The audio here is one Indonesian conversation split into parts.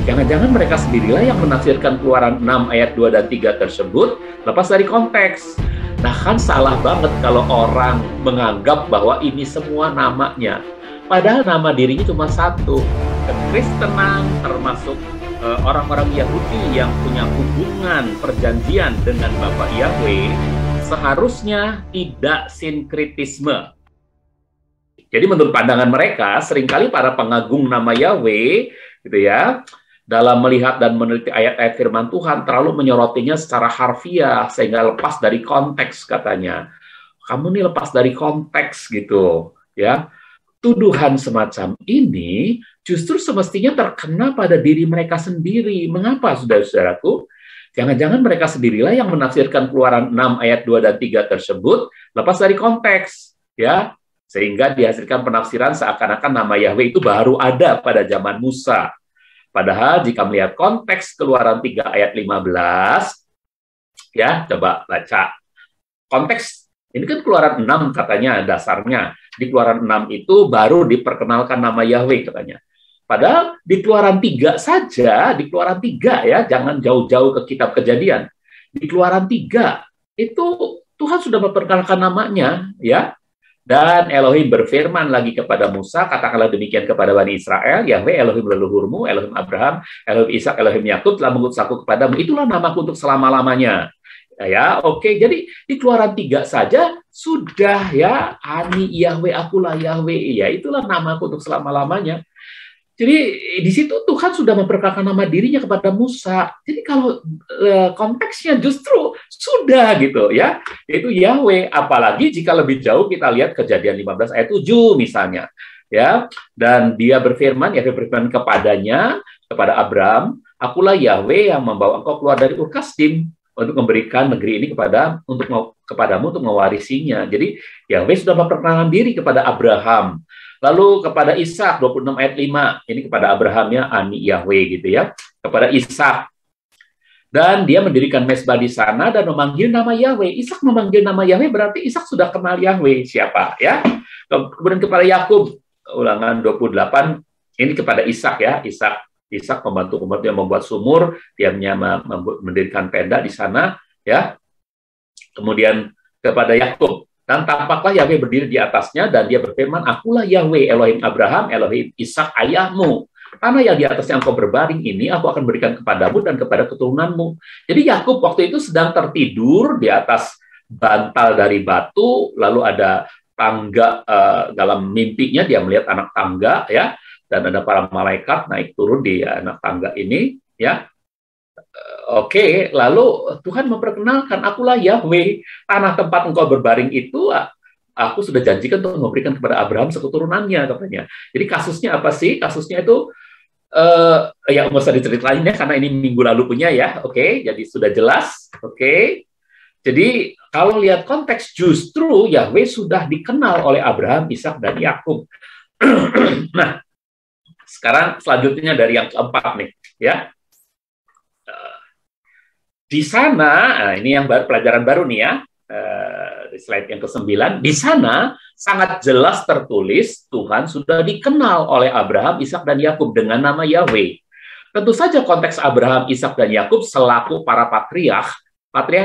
Jangan-jangan mereka sendirilah yang menafsirkan Keluaran 6 ayat 2 dan 3 tersebut lepas dari konteks. Nah, kan salah banget kalau orang menganggap bahwa ini semua namanya. Padahal nama dirinya cuma satu. Kekristenan termasuk orang-orang Yahudi yang punya hubungan perjanjian dengan Bapa Yahweh seharusnya tidak sinkritisme. Jadi menurut pandangan mereka, seringkali para pengagung nama Yahweh gitu ya, dalam melihat dan meneliti ayat-ayat firman Tuhan terlalu menyorotinya secara harfiah sehingga lepas dari konteks katanya. Kamu nih lepas dari konteks gitu, ya. Tuduhan semacam ini justru semestinya terkena pada diri mereka sendiri. Mengapa, saudara-saudaraku? Jangan-jangan mereka sendirilah yang menafsirkan Keluaran 6 ayat 2 dan 3 tersebut lepas dari konteks, ya. Sehingga dihasilkan penafsiran seakan-akan nama Yahweh itu baru ada pada zaman Musa. Padahal jika melihat konteks Keluaran 3 ayat 15, ya, coba baca. Konteks, ini kan Keluaran 6 katanya dasarnya. Di Keluaran 6 itu baru diperkenalkan nama Yahweh katanya. Padahal di Keluaran 3 saja, di Keluaran 3 ya, jangan jauh-jauh ke kitab Kejadian. Di Keluaran 3 itu Tuhan sudah memperkenalkan namanya, ya. Dan Elohim berfirman lagi kepada Musa, katakanlah demikian kepada Bani Israel, Yahweh Elohim leluhurmu, Elohim Abraham, Elohim Ishak, Elohim Yakub telah mengutus aku kepadamu. Itulah namaku untuk selama-lamanya. Ya, oke. Jadi di Keluaran 3 saja sudah ya, Ani Yahweh, akulah Yahweh. Ya, itulah namaku untuk selama-lamanya. Jadi di situ Tuhan sudah memperkenalkan nama dirinya kepada Musa. Jadi kalau konteksnya justru sudah gitu ya, itu Yahweh. Apalagi jika lebih jauh kita lihat Kejadian 15 ayat 7 misalnya, ya. Dan dia berfirman, Yahweh berfirman kepadanya, kepada Abraham, akulah Yahweh yang membawa engkau keluar dari Ur Kasdim untuk memberikan negeri ini kepadamu untuk mewarisinya. Jadi Yahweh sudah memperkenalkan diri kepada Abraham. Lalu kepada Ishak 26 ayat 5, ini kepada Abrahamnya Ani Yahweh gitu ya, kepada Ishak. Dan dia mendirikan mezbah di sana dan memanggil nama Yahweh. Ishak memanggil nama Yahweh berarti Ishak sudah kenal Yahweh siapa ya. Kemudian kepada Yakub, Ulangan 28, ini kepada Ishak ya, Ishak membantu umatnya membuat sumur, dia mendirikan tenda di sana ya. Kemudian kepada Yakub, dan tampaklah Yahweh berdiri di atasnya, dan dia berfirman, akulah Yahweh, Elohim Abraham, Elohim Ishak ayahmu. Tanah yang di atasnya engkau berbaring ini, aku akan berikan kepadamu dan kepada keturunanmu. Jadi Yakub waktu itu sedang tertidur di atas bantal dari batu, lalu ada tangga, dalam mimpinya dia melihat anak tangga, ya, dan ada para malaikat naik turun di anak tangga ini, ya. Oke, lalu Tuhan memperkenalkan, akulah Yahweh, tanah tempat engkau berbaring itu, aku sudah janjikan untuk memberikan kepada Abraham seketurunannya, katanya. Jadi kasusnya apa sih? Kasusnya itu, ya nggak usah diceritain ya, karena ini minggu lalu punya ya, oke, jadi sudah jelas, oke. Jadi kalau lihat konteks, justru Yahweh sudah dikenal oleh Abraham, Ishak, dan Yakub. Nah, sekarang selanjutnya dari yang keempat nih, ya. Di sana, ini yang pelajaran baru nih ya, di slide yang ke-9, di sana sangat jelas tertulis Tuhan sudah dikenal oleh Abraham, Ishak, dan Yakub dengan nama Yahweh. Tentu saja konteks Abraham, Ishak, dan Yakub selaku para patriark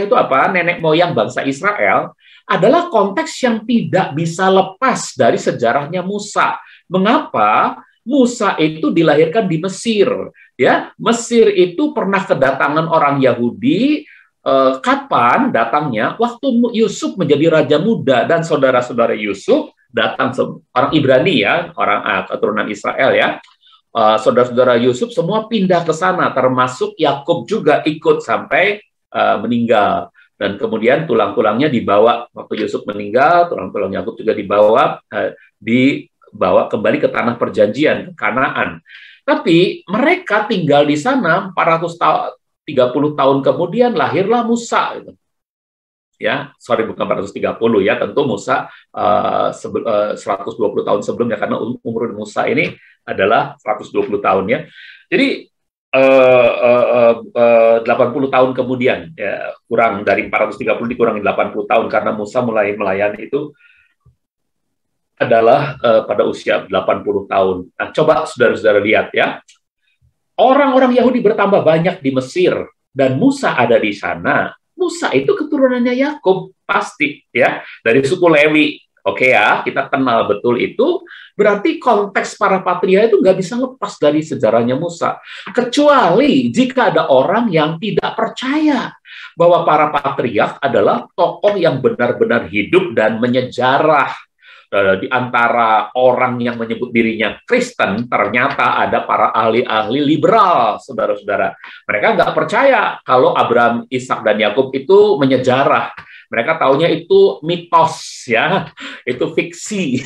itu apa? Nenek moyang bangsa Israel, adalah konteks yang tidak bisa lepas dari sejarahnya Musa. Mengapa? Musa itu dilahirkan di Mesir, ya. Mesir itu pernah kedatangan orang Yahudi. Kapan datangnya? Waktu Yusuf menjadi raja muda, dan saudara-saudara Yusuf datang, orang Ibrani ya, orang keturunan Israel ya. Saudara-saudara Yusuf semua pindah ke sana, termasuk Yakub juga ikut sampai meninggal. Dan kemudian tulang-tulangnya dibawa waktu Yusuf meninggal, tulang-tulang Yakub juga dibawa kembali ke tanah perjanjian, ke Kanaan. Tapi mereka tinggal di sana 430 tahun kemudian lahirlah Musa. Ya, bukan 430 ya, tentu Musa 120 tahun sebelumnya, karena umur Musa ini adalah 120 tahun ya. Jadi 80 tahun kemudian, ya, kurang dari 430 dikurangi 80 tahun, karena Musa mulai melayani itu adalah pada usia 80 tahun. Nah, coba saudara-saudara lihat ya. orang-orang Yahudi bertambah banyak di Mesir dan Musa ada di sana. Musa itu keturunannya Yakub pasti ya, dari suku Lewi. Oke ya, kita kenal betul itu. Berarti konteks para patria itu nggak bisa lepas dari sejarahnya Musa. Kecuali jika ada orang yang tidak percaya bahwa para patriark adalah tokoh yang benar-benar hidup dan menyejarah. Di antara orang yang menyebut dirinya Kristen, ternyata ada para ahli-ahli liberal, saudara-saudara. Mereka nggak percaya kalau Abraham, Ishak, dan Yakub itu menyejarah. Mereka taunya itu mitos, ya, itu fiksi.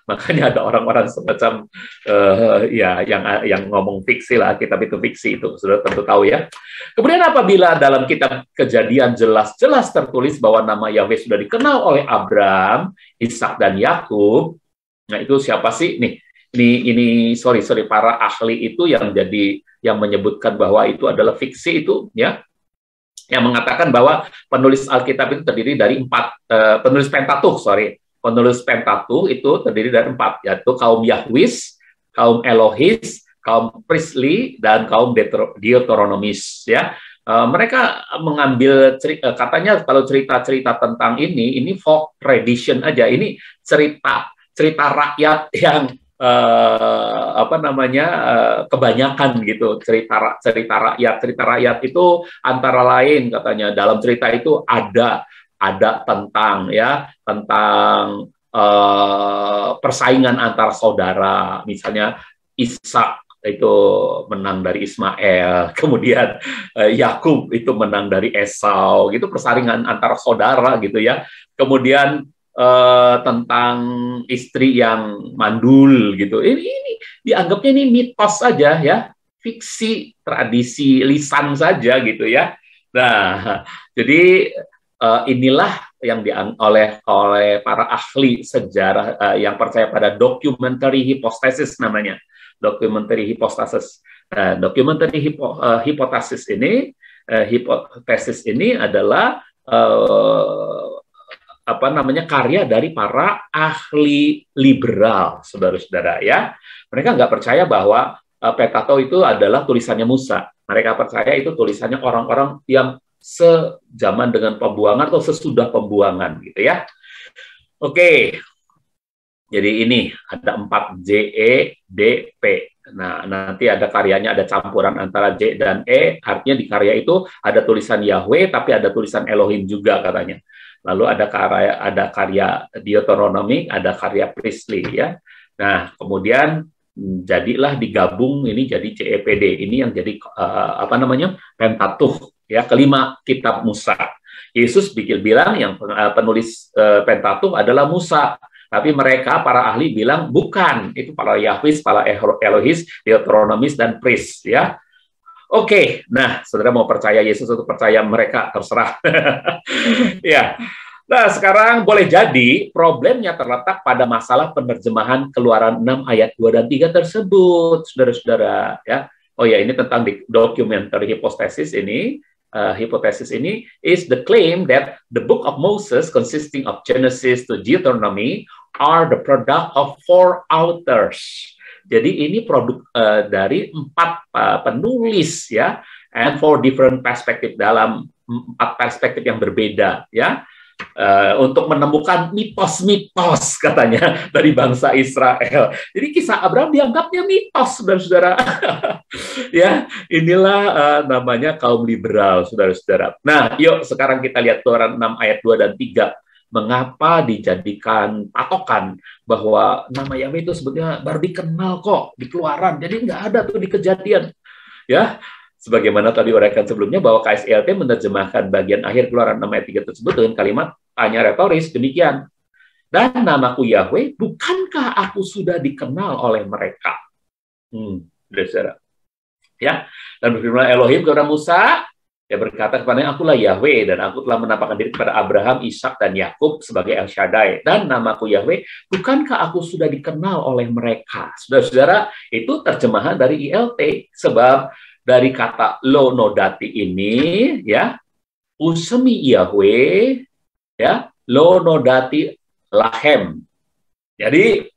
Makanya ada orang-orang semacam ya yang ngomong fiksi lah, kitab itu fiksi itu, sudah tentu tahu ya. Kemudian apabila dalam kitab Kejadian jelas-jelas tertulis bahwa nama Yahweh sudah dikenal oleh Abraham, Ishak, dan Yakub, nah itu siapa sih nih? Ini sorry para ahli itu yang menyebutkan bahwa itu adalah fiksi itu, ya, yang mengatakan bahwa penulis Alkitab itu terdiri dari penulis Pentateuch itu terdiri dari 4, yaitu kaum Yahwis, kaum Elohis, kaum Priestly, dan kaum Deuteronomis, ya. Mereka mengambil katanya kalau cerita-cerita tentang ini folk tradition aja, ini cerita rakyat yang kebanyakan gitu, cerita rakyat itu antara lain katanya dalam cerita itu ada tentang persaingan antar saudara, misalnya Ishak itu menang dari Ismail, kemudian Yakub itu menang dari Esau, gitu, persaingan antar saudara gitu ya. Kemudian tentang istri yang mandul gitu. Ini dianggapnya ini mitos saja ya, fiksi, tradisi lisan saja gitu ya. Nah, jadi inilah yang oleh para ahli sejarah yang percaya pada documentary hypothesis namanya. Documentary hypothesis. Documentary hypothesis ini adalah karya dari para ahli liberal, saudara-saudara ya. Mereka nggak percaya bahwa Pentateuch itu adalah tulisannya Musa. Mereka percaya itu tulisannya orang-orang yang sejaman dengan pembuangan atau sesudah pembuangan gitu ya. Oke. Jadi ini ada 4 J, E, D, P. Nah, nanti ada karyanya, ada campuran antara J dan E, artinya di karya itu ada tulisan Yahweh, tapi ada tulisan Elohim juga katanya. Lalu ada karya Deuteronomy, ada karya Priestly ya. Nah, kemudian jadilah digabung ini jadi CEPD. Ini yang jadi Pentateuch ya, kelima kitab Musa. Yesus bilang yang penulis Pentateuch adalah Musa. Tapi mereka, para ahli bilang, bukan. Itu para Yahwis, para Elohis, Deuteronomis, dan Priest. Ya. Oke, nah, saudara mau percaya Yesus atau percaya mereka, terserah. Ya. Nah, sekarang boleh jadi problemnya terletak pada masalah penerjemahan Keluaran 6 ayat 2 dan 3 tersebut, saudara-saudara. Ya. Oh ya, ini tentang documentary hypothesis ini. Hipotesis ini is the claim that the book of Moses consisting of Genesis to Deuteronomy are the product of 4 authors. Jadi ini produk dari 4 penulis ya, and 4 different perspective, dalam 4 perspektif yang berbeda ya. Untuk menemukan mitos-mitos katanya dari bangsa Israel. Jadi kisah Abraham dianggapnya mitos, saudara-saudara. Ya, inilah namanya kaum liberal, saudara-saudara. Nah, yuk sekarang kita lihat Keluaran 6 ayat 2 dan 3. Mengapa dijadikan patokan bahwa nama Yahweh itu sebetulnya baru dikenal kok di Keluaran. Jadi nggak ada tuh di Kejadian. Ya, sebagaimana tadi uraikan sebelumnya bahwa KSLT menerjemahkan bagian akhir Keluaran 6 ayat 3 tersebut dengan kalimat tanya retoris demikian. Dan namaku Yahweh, bukankah aku sudah dikenal oleh mereka? Saudara. Ya, dan berfirman Elohim kepada Musa, dia berkata kepadanya, akulah Yahweh, dan aku telah menampakkan diri kepada Abraham, Ishak, dan Yakub sebagai El Shaddai. Dan namaku Yahweh, bukankah aku sudah dikenal oleh mereka? Saudara-saudara, itu terjemahan dari ILT, sebab dari kata lo nodati ini, ya, usemi Yahweh, ya, lo nodati lahem. Jadi,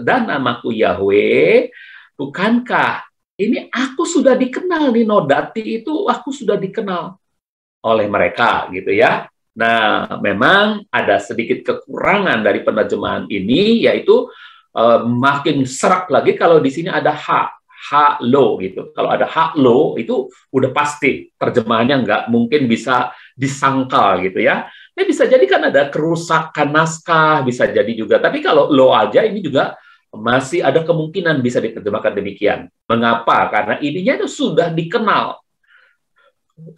dan namaku Yahweh, bukankah Ini aku sudah dikenal nih, Nodati itu aku sudah dikenal oleh mereka gitu ya. Nah, memang ada sedikit kekurangan dari penerjemahan ini, yaitu makin serak lagi kalau di sini ada ha lo gitu. Kalau ada ha lo itu udah pasti terjemahannya nggak mungkin bisa disangkal gitu ya. Ini bisa jadi kan ada kerusakan naskah, bisa jadi juga. Tapi kalau lo aja ini juga masih ada kemungkinan bisa diterjemahkan demikian. Mengapa? Karena ininya itu sudah dikenal.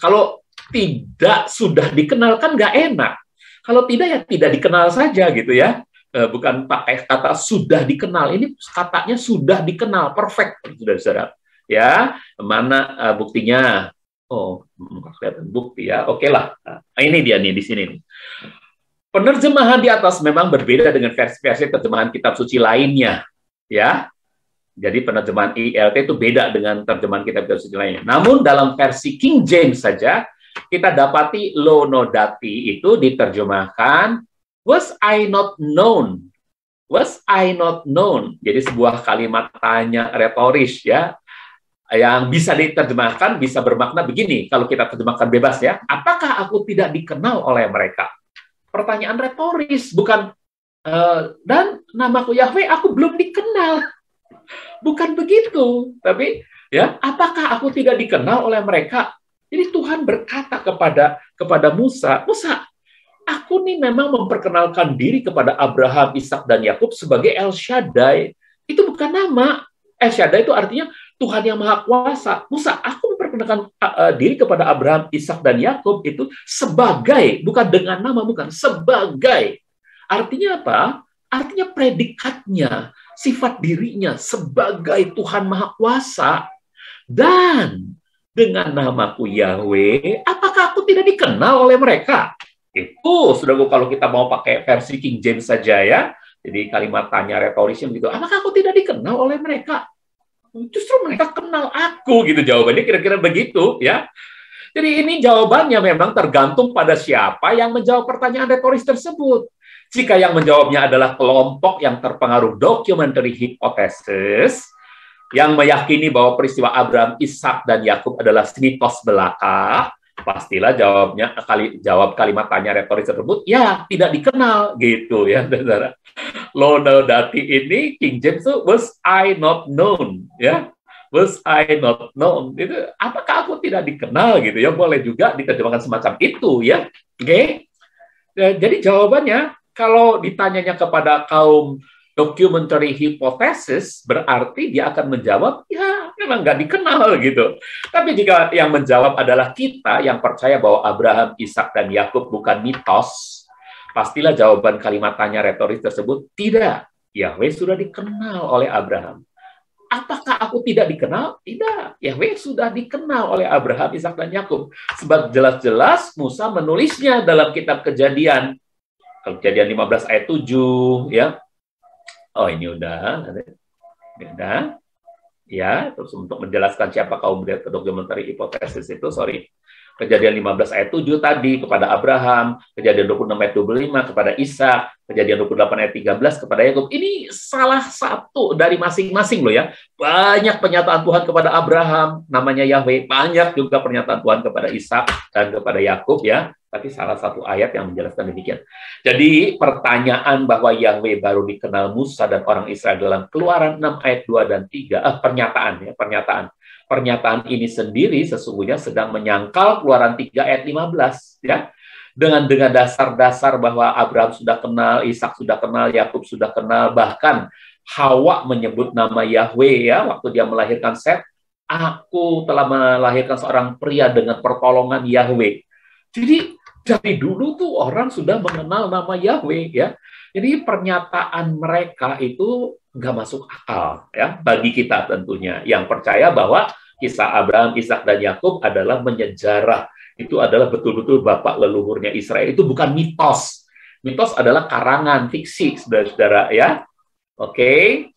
Kalau tidak sudah dikenal kan nggak enak. Kalau tidak ya tidak dikenal saja gitu ya. Bukan pakai kata sudah dikenal. Ini katanya sudah dikenal, perfect, saudara-saudara. Ya, mana buktinya? Oh, kelihatan bukti ya. Oke lah. Nah, ini dia nih di sini nih. Penerjemahan di atas memang berbeda dengan versi-versi terjemahan kitab suci lainnya, ya. Jadi penerjemahan ILT itu beda dengan terjemahan kitab suci lainnya. Namun dalam versi King James saja kita dapati lo nodati itu diterjemahkan was I not known. Was I not known. Jadi sebuah kalimat tanya retoris ya, yang bisa diterjemahkan bisa bermakna begini kalau kita terjemahkan bebas ya. Apakah aku tidak dikenal oleh mereka? Pertanyaan retoris, bukan dan namaku Yahweh aku belum dikenal. Bukan begitu, tapi ya, apakah aku tidak dikenal oleh mereka? Jadi Tuhan berkata kepada Musa, aku nih memang memperkenalkan diri kepada Abraham, Ishak dan Yakub sebagai El Shaddai. Itu bukan nama. El Shaddai itu artinya Tuhan yang Maha Kuasa. Musa, aku memperkenalkan diri kepada Abraham, Ishak dan Yakub itu sebagai, bukan dengan nama, bukan sebagai. Artinya apa? Artinya predikatnya, sifat dirinya sebagai Tuhan Maha Kuasa. Dan dengan namaku Yahweh, apakah aku tidak dikenal oleh mereka? Itu, saudaraku, kalau kita mau pakai versi King James saja ya. Jadi kalimat tanya retorisnya begitu, apakah aku tidak dikenal oleh mereka? Justru mereka kenal aku, gitu jawabannya kira-kira begitu ya. Jadi ini jawabannya memang tergantung pada siapa yang menjawab pertanyaan retoris tersebut. Jika yang menjawabnya adalah kelompok yang terpengaruh documentary hypothesis, yang meyakini bahwa peristiwa Abraham, Ishak, dan Yakub adalah mitos belaka, pastilah jawab kalimat tanya retoris tersebut, ya tidak dikenal, gitu ya, saudara. Lo nodati ini King James itu was I not known, ya. Was I not known? Itu apakah aku tidak dikenal gitu ya? Boleh juga diterjemahkan semacam itu ya. Oke. Jadi jawabannya kalau ditanyanya kepada kaum documentary hypothesis berarti dia akan menjawab ya memang nggak dikenal gitu. Tapi jika yang menjawab adalah kita yang percaya bahwa Abraham, Ishak dan Yakub bukan mitos, pastilah jawaban kalimat tanya retoris tersebut tidak. Yahweh sudah dikenal oleh Abraham. Apakah aku tidak dikenal? Tidak. Yahweh sudah dikenal oleh Abraham, Ishak, dan Yakub. Sebab jelas-jelas Musa menulisnya dalam kitab Kejadian. Kejadian 15 ayat 7. Ya. Oh, ini udah. Ini udah. Ya, terus untuk menjelaskan siapa kaum documentary hypothesis itu, sorry. Kejadian 15 ayat 7 tadi kepada Abraham, Kejadian 26 ayat 25 kepada Ishak, Kejadian 28 ayat 13 kepada Yakub. Ini salah satu dari masing-masing loh ya. Banyak pernyataan Tuhan kepada Abraham, namanya Yahweh. Banyak juga pernyataan Tuhan kepada Ishak dan kepada Yakub ya. Tapi salah satu ayat yang menjelaskan demikian. Jadi pertanyaan bahwa Yahweh baru dikenal Musa dan orang Israel dalam Keluaran 6 ayat 2 dan 3, pernyataan. Pernyataan ini sendiri sesungguhnya sedang menyangkal Keluaran 3 ayat 15 ya. Dengan dasar-dasar bahwa Abraham sudah kenal, Ishak sudah kenal, Yakub sudah kenal, bahkan Hawa menyebut nama Yahweh ya waktu dia melahirkan Set, aku telah melahirkan seorang pria dengan pertolongan Yahweh. Jadi dari dulu tuh orang sudah mengenal nama Yahweh ya. Jadi pernyataan mereka itu nggak masuk akal ya bagi kita tentunya yang percaya bahwa kisah Abraham, Ishak dan Yakub adalah menyejarah. Itu adalah betul-betul bapak leluhurnya Israel. Itu bukan mitos. Mitos adalah karangan fiksi, saudara-saudara ya. Oke.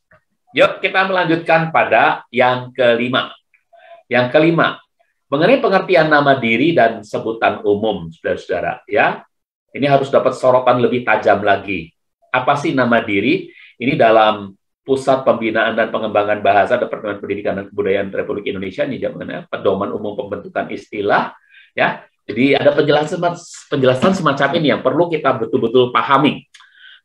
Yuk kita melanjutkan pada yang kelima. Yang kelima, mengenai pengertian nama diri dan sebutan umum, saudara-saudara ya. Ini harus dapat sorotan lebih tajam lagi. Apa sih nama diri? Ini dalam Pusat Pembinaan dan Pengembangan Bahasa Departemen Pendidikan dan Kebudayaan Republik Indonesia, ini namanya Pedoman Umum Pembentukan Istilah, ya. Jadi ada penjelasan semacam ini yang perlu kita betul-betul pahami.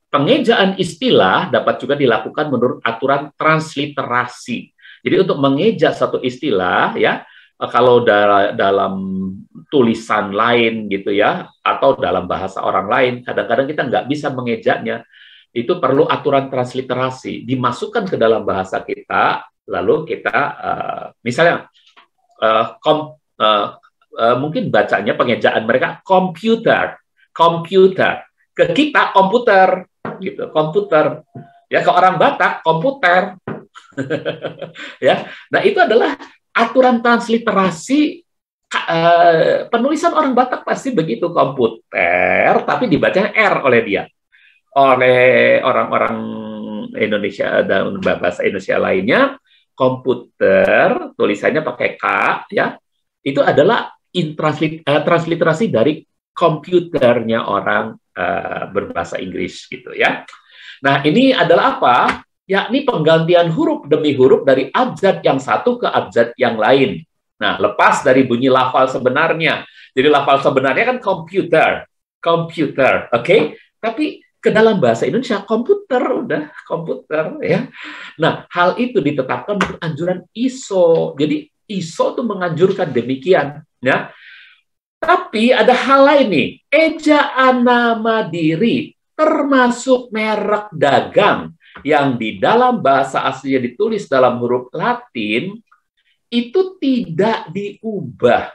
Pengejaan istilah dapat juga dilakukan menurut aturan transliterasi. Jadi untuk mengeja satu istilah, ya, kalau dalam tulisan lain gitu ya, atau dalam bahasa orang lain, kadang-kadang kita nggak bisa mengejanya. Itu perlu aturan transliterasi, dimasukkan ke dalam bahasa kita, lalu kita misalnya mungkin bacanya pengejaan mereka komputer, ke kita komputer, gitu, komputer. Ya, ke orang Batak komputer. Ya, nah itu adalah aturan transliterasi. Penulisan orang Batak pasti begitu, komputer, tapi dibacanya R oleh dia. Oleh orang-orang Indonesia dan bahasa Indonesia lainnya, komputer tulisannya pakai K, ya. Itu adalah transliterasi dari komputernya orang berbahasa Inggris gitu ya. Nah, ini adalah apa? Yakni penggantian huruf demi huruf dari abjad yang satu ke abjad yang lain. Nah, lepas dari bunyi lafal sebenarnya. Jadi lafal sebenarnya kan komputer, oke? Okay? Tapi ke dalam bahasa Indonesia komputer, udah komputer ya. Nah, hal itu ditetapkan menurut anjuran ISO. Jadi ISO itu menganjurkan demikian ya. Tapi ada hal lain nih, ejaan nama diri termasuk merek dagang yang di dalam bahasa aslinya ditulis dalam huruf Latin itu tidak diubah.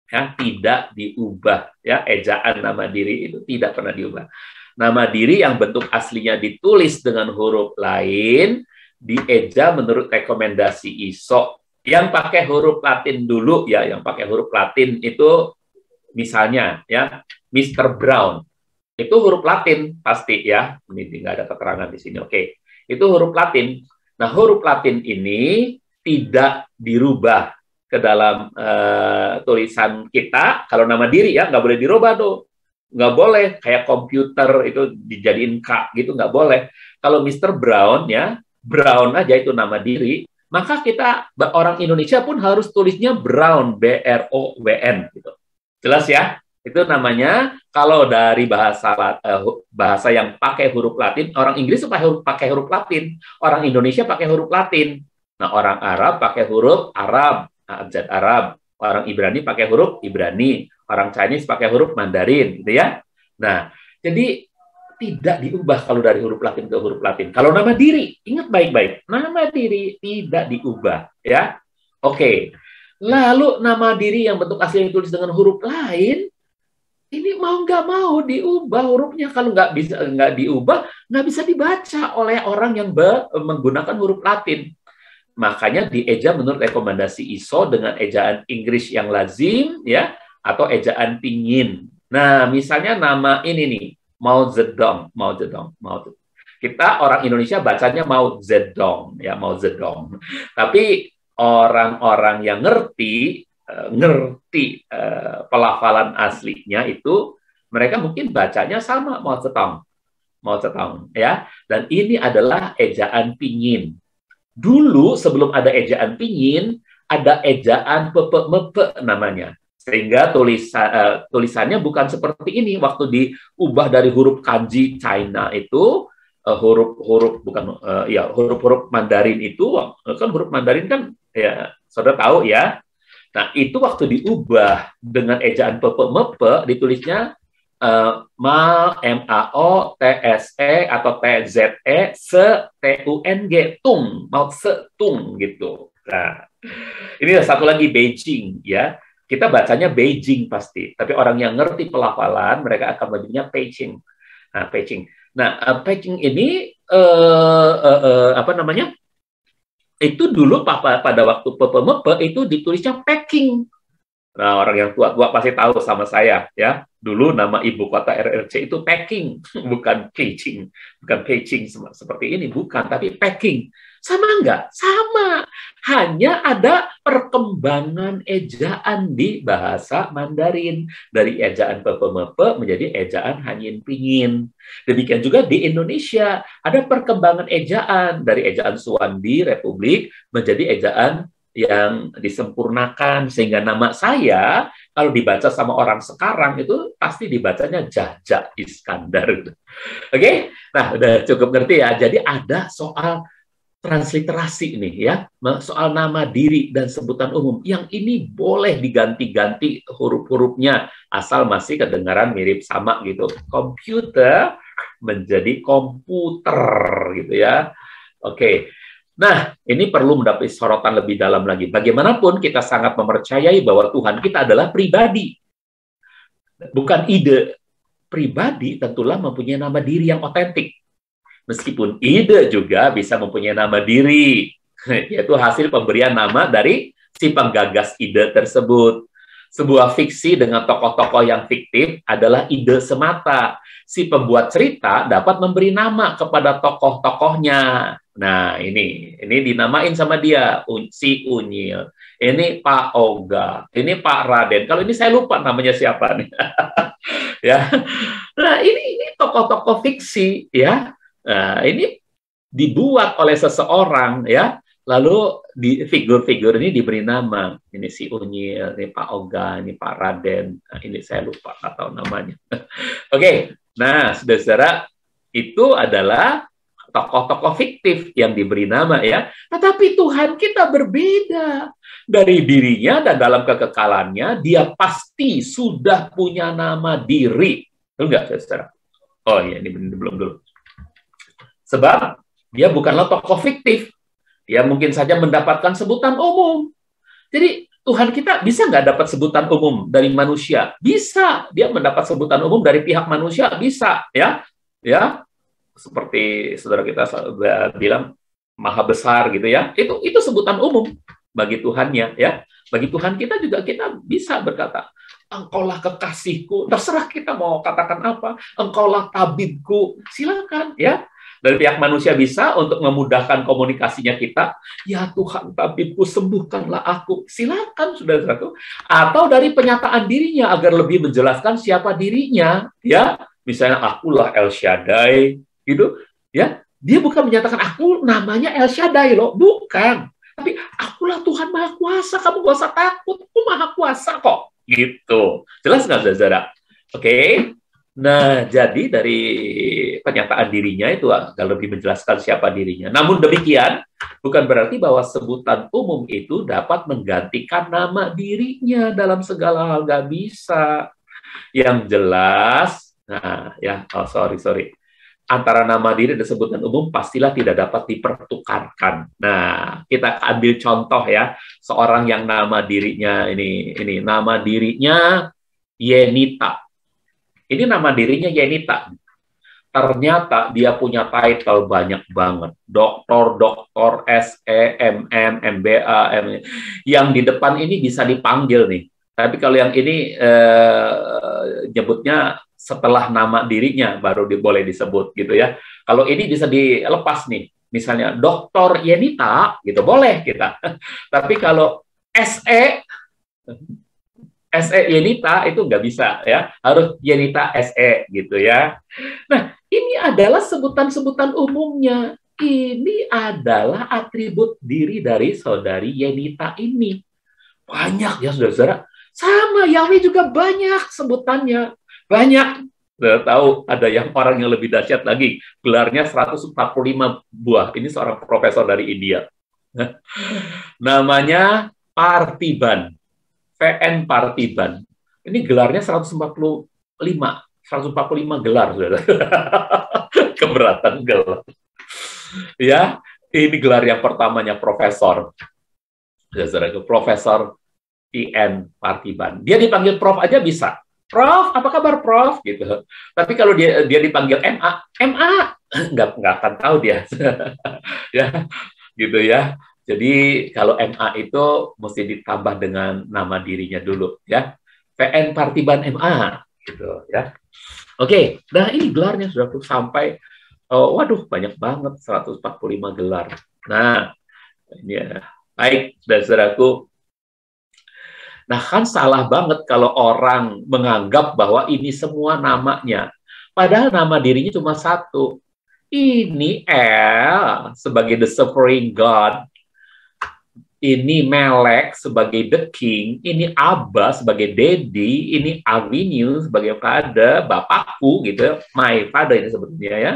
Ya, tidak diubah ya, ejaan nama diri itu tidak pernah diubah. Nama diri yang bentuk aslinya ditulis dengan huruf lain, dieja menurut rekomendasi ISO. Yang pakai huruf Latin dulu, ya, yang pakai huruf Latin itu misalnya, ya, Mr. Brown. Itu huruf Latin, pasti, ya. Ini nggak ada keterangan di sini, oke. Itu huruf Latin. Nah, huruf Latin ini tidak dirubah ke dalam tulisan kita. Kalau nama diri, ya, nggak boleh dirubah tuh. Nggak boleh, kayak komputer itu dijadiin K gitu, nggak boleh. Kalau Mr. Brown, ya, Brown aja itu nama diri, maka kita, orang Indonesia pun harus tulisnya Brown, B-R-O-W-N. Gitu. Jelas ya? Itu namanya, kalau dari bahasa yang pakai huruf Latin, orang Inggris pakai huruf Latin, orang Indonesia pakai huruf Latin. Nah, orang Arab pakai huruf Arab, abjad Arab. Orang Ibrani pakai huruf Ibrani, orang Chinese pakai huruf Mandarin, gitu ya. Nah, jadi tidak diubah kalau dari huruf Latin ke huruf Latin. Kalau nama diri, ingat baik-baik, nama diri tidak diubah, ya. Oke. Lalu nama diri yang bentuk asli ditulis dengan huruf lain, ini mau nggak mau diubah hurufnya. Kalau nggak diubah, nggak bisa dibaca oleh orang yang menggunakan huruf Latin. Makanya dieja menurut rekomendasi ISO dengan ejaan Inggris yang lazim, ya, atau ejaan pingin. Nah, misalnya nama ini nih, Mao Zedong. Kita orang Indonesia bacanya Mao Zedong, ya, Mao Zedong. Tapi orang-orang yang ngerti pelafalan aslinya itu, mereka mungkin bacanya sama Mao Zedong, ya. Dan ini adalah ejaan pingin. Dulu sebelum ada ejaan pingin, ada ejaan pepe-mepe namanya. Sehingga tulisannya bukan seperti ini. Waktu diubah dari huruf kanji China itu, huruf Mandarin itu, kan huruf Mandarin kan, ya, saudara tahu ya. Nah, itu waktu diubah dengan ejaan pepe-mepe, ditulisnya M-A-O-T-S-E atau T-Z-E se-T-U-N-G, tung, Mao Zedong gitu. Nah, ini satu lagi Beijing, ya. Kita bacanya Beijing pasti, tapi orang yang ngerti pelafalan mereka akan menyebutnya Beijing. Nah, Beijing. Nah, Beijing ini apa namanya? Itu dulu pada waktu pepe-mepe itu ditulisnya Peking. Nah, orang yang tua-tua pasti tahu sama saya, ya. Dulu nama ibu kota RRC itu Peking, bukan Beijing seperti ini, bukan, tapi Peking. Sama nggak? Sama. Hanya ada perkembangan ejaan di bahasa Mandarin. Dari ejaan pepemepe menjadi ejaan hanyin pingin. Demikian juga di Indonesia. Ada perkembangan ejaan dari ejaan Suwandi, Republik, menjadi ejaan yang disempurnakan. Sehingga nama saya, kalau dibaca sama orang sekarang, itu pasti dibacanya Jaja Iskandar. Oke? Nah, udah cukup ngerti ya. Jadi ada soal transliterasi nih ya, soal nama diri dan sebutan umum. Yang ini boleh diganti-ganti huruf-hurufnya, asal masih kedengaran mirip sama gitu. Komputer menjadi komputer gitu ya. Oke. Nah, ini perlu mendapat sorotan lebih dalam lagi. Bagaimanapun kita sangat mempercayai bahwa Tuhan kita adalah pribadi, bukan ide. Pribadi tentulah mempunyai nama diri yang otentik. Meskipun ide juga bisa mempunyai nama diri, yaitu hasil pemberian nama dari si penggagas ide tersebut. Sebuah fiksi dengan tokoh-tokoh yang fiktif adalah ide semata. Si pembuat cerita dapat memberi nama kepada tokoh-tokohnya. Nah, ini dinamain sama dia, si Unyil. Ini Pak Oga, ini Pak Raden. Kalau ini saya lupa namanya siapa nih. Ya. Nah, ini tokoh-tokoh fiksi ya. Nah, ini dibuat oleh seseorang ya, lalu di figur-figur ini diberi nama. Ini si Unyil, ini Pak Oga, ini Pak Raden. Nah, ini saya lupa atau namanya. Oke, nah saudara, itu adalah tokoh-tokoh fiktif yang diberi nama ya. Tetapi Tuhan kita berbeda. Dari dirinya dan dalam kekekalannya, dia pasti sudah punya nama diri. Betul nggak, saudara? Oh iya, ini belum dulu. Sebab dia bukanlah tokoh fiktif. Dia mungkin saja mendapatkan sebutan umum. Jadi Tuhan kita bisa nggak dapat sebutan umum dari manusia? Bisa. Dia mendapat sebutan umum dari pihak manusia? Bisa. Ya, seperti saudara kita bilang, maha besar gitu ya. Itu sebutan umum bagi Tuhannya ya. Bagi Tuhan kita juga kita bisa berkata, Engkaulah kekasihku. Terserah kita mau katakan apa. Engkaulah tabibku. Silakan ya. Dari pihak manusia bisa untuk memudahkan komunikasinya kita, ya Tuhan tabibku sembuhkanlah aku. Silakan saudara-saudaraku. Atau dari penyataan dirinya agar lebih menjelaskan siapa dirinya, ya. Misalnya akulah El Shaddai, gitu, ya. Dia bukan menyatakan aku namanya El Shaddai loh, bukan. Tapi akulah Tuhan Maha Kuasa, kamu gak usah takut, aku Maha Kuasa kok. Gitu. Jelas nggak saudara? Oke. Nah, jadi dari pernyataan dirinya itu agak lebih menjelaskan siapa dirinya. Namun demikian, bukan berarti bahwa sebutan umum itu dapat menggantikan nama dirinya dalam segala hal. Nggak bisa. Yang jelas, nah ya, sorry. Antara nama diri dan sebutan umum pastilah tidak dapat dipertukarkan. Nah, kita ambil contoh ya, seorang yang nama dirinya ini nama dirinya Yenita. Ini nama dirinya Yenita. Ternyata dia punya title banyak banget. Doktor, SE, MN, MBA, yang di depan ini bisa dipanggil nih. Tapi kalau yang ini nyebutnya setelah nama dirinya baru boleh disebut gitu ya. Kalau ini bisa dilepas nih. Misalnya Doktor Yenita gitu boleh kita. Tapi kalau SE Yenita itu nggak bisa ya, harus Yenita SE gitu ya. Nah, ini adalah sebutan-sebutan umumnya. Ini adalah atribut diri dari saudari Yenita ini. Banyak ya saudara-saudara. Sama Yahweh juga banyak sebutannya. Banyak. Sudah tahu ada yang orang yang lebih dahsyat lagi. Gelarnya 145 buah. Ini seorang profesor dari India. Namanya Parthiban. PN Parthiban. Ini gelarnya 145 gelar, saudara. Keberatan gelar. Ya, ini gelar yang pertamanya profesor. Saudara, Profesor PN Parthiban. Dia dipanggil Prof aja bisa. Prof, apa kabar Prof? Gitu. Tapi kalau dia dipanggil MA nggak akan tahu dia. Ya, gitu ya. Jadi kalau MA itu mesti ditambah dengan nama dirinya dulu ya. PN Parthiban MA gitu ya. Oke, nah ini gelarnya sudah sampai waduh banyak banget 145 gelar. Nah, ini ya. Baik, saudaraku. Nah, kan salah banget kalau orang menganggap bahwa ini semua namanya. Padahal nama dirinya cuma satu. Ini El sebagai the suffering God. Ini Melek sebagai the king, ini Abba sebagai daddy, ini Avinu sebagai father, bapakku gitu, my father ini sebetulnya ya.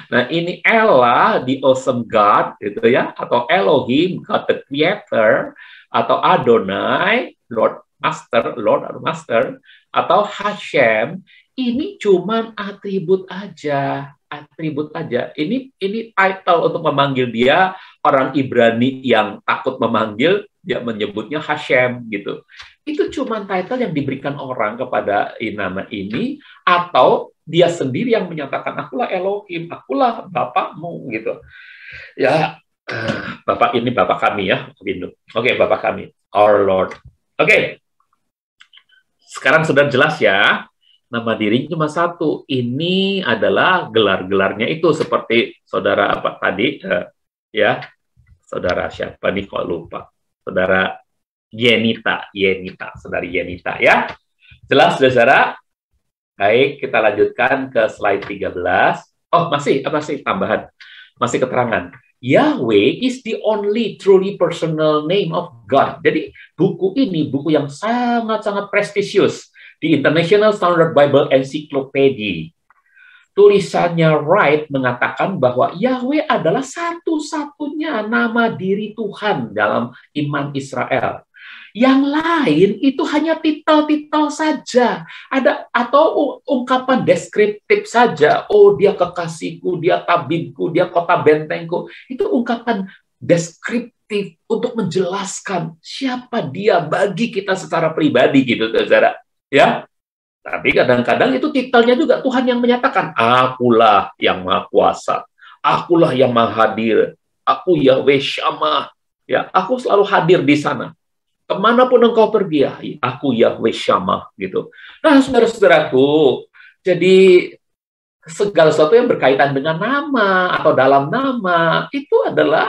Nah ini Ella, the awesome God gitu ya, atau Elohim, God the creator, atau Adonai, Lord atau Master, atau Hashem, ini cuman atribut aja. Ini title untuk memanggil dia. Orang Ibrani yang takut memanggil, dia menyebutnya Hashem gitu. Itu cuma title yang diberikan orang kepada nama ini, atau dia sendiri yang menyatakan akulah Elohim, akulah Bapakmu gitu. Ya, Bapak ini Bapak kami ya, Oke, Bapak kami, our Lord. Oke. Sekarang sudah jelas ya. Nama dirinya cuma satu. Ini adalah gelar-gelarnya itu seperti saudara apa tadi ya. Saudara siapa nih kok lupa? Saudara Yenita, saudari Yenita ya. Jelas saudara? Baik, kita lanjutkan ke slide 13. Oh, masih tambahan. Masih keterangan. Yahweh is the only truly personal name of God. Jadi buku ini buku yang sangat-sangat prestisius di International Standard Bible Encyclopedia. Tulisannya Wright mengatakan bahwa Yahweh adalah satu-satunya nama diri Tuhan dalam iman Israel. Yang lain itu hanya titel-titel saja, ada atau ungkapan deskriptif saja. Oh, dia kekasihku, dia tabibku, dia kota bentengku. Itu ungkapan deskriptif untuk menjelaskan siapa dia bagi kita secara pribadi gitu, saudara. Ya. Tapi kadang-kadang itu titelnya juga Tuhan yang menyatakan, akulah yang maha kuasa, akulah yang maha hadir, aku Yahweh Shammah, ya, aku selalu hadir di sana. Kemanapun engkau pergi, aku Yahweh Shammah, gitu. Nah, saudara-saudaraku, jadi segala sesuatu yang berkaitan dengan nama atau dalam nama, itu adalah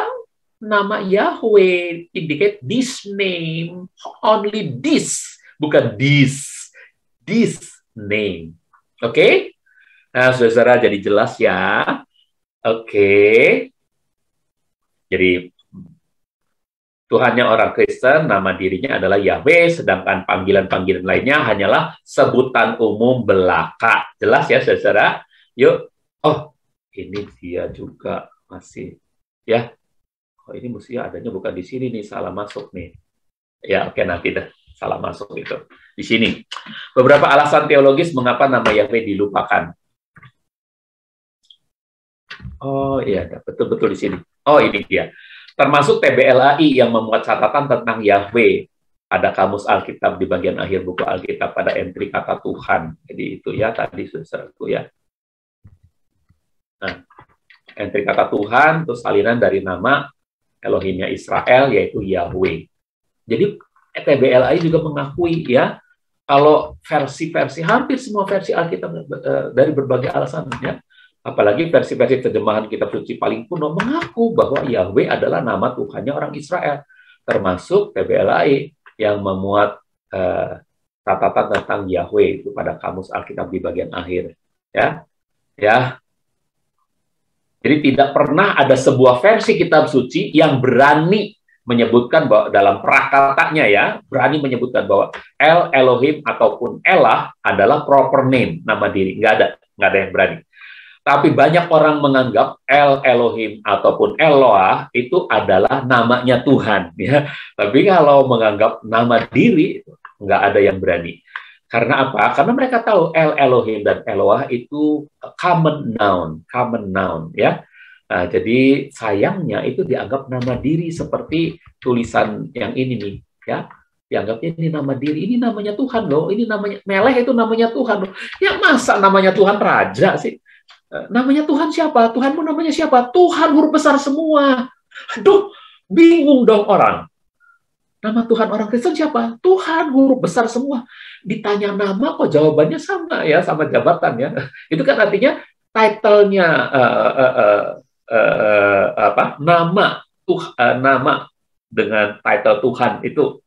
nama Yahweh, indicate this name, only this, bukan this name. Oke? Nah, saudara jadi jelas ya. Oke. Jadi Tuhannya orang Kristen, nama dirinya adalah Yahweh, sedangkan panggilan-panggilan lainnya hanyalah sebutan umum belaka. Jelas ya, saudara? Yuk. Oh, ini dia juga masih ya. Oh, ini mesti adanya bukan di sini nih, salah masuk nih. Ya, oke, nanti dah. Salah masuk itu di sini. Beberapa alasan teologis mengapa nama Yahweh dilupakan. Oh iya, betul-betul di sini. Oh ini dia. Termasuk TBLAI yang memuat catatan tentang Yahweh. Ada kamus Alkitab di bagian akhir buku Alkitab pada entry kata Tuhan. Jadi itu ya tadi saudaraku ya. Nah, entry kata Tuhan terus salinan dari nama Elohimnya Israel yaitu Yahweh. Jadi TBLAI juga mengakui ya kalau versi-versi hampir semua versi Alkitab dari berbagai alasan ya, apalagi versi-versi terjemahan kitab suci paling kuno mengaku bahwa Yahweh adalah nama Tuhannya orang Israel, termasuk TBLAI yang memuat catatan tentang Yahweh itu pada kamus Alkitab di bagian akhir ya. Jadi tidak pernah ada sebuah versi kitab suci yang berani menyebutkan bahwa dalam prakatanya ya, berani menyebutkan bahwa El, Elohim, ataupun Elah adalah proper name, nama diri. Nggak ada yang berani. Tapi banyak orang menganggap El, Elohim, ataupun Eloah itu adalah namanya Tuhan. Ya. Tapi kalau menganggap nama diri, nggak ada yang berani. Karena apa? Karena mereka tahu El, Elohim, dan Eloah itu common noun, ya. Nah, jadi sayangnya itu dianggap nama diri seperti tulisan yang ini nih, ya. Dianggapnya ini nama diri, ini namanya Tuhan loh, ini namanya Melek itu namanya Tuhan loh. Ya masa namanya Tuhan Raja sih? Namanya Tuhan siapa? Tuhanmu namanya siapa? Tuhan huruf besar semua. Aduh, bingung dong orang. Nama Tuhan orang Kristen siapa? Tuhan huruf besar semua. Ditanya nama kok jawabannya sama ya, sama jabatan ya. Itu kan artinya title-nya nama dengan title Tuhan itu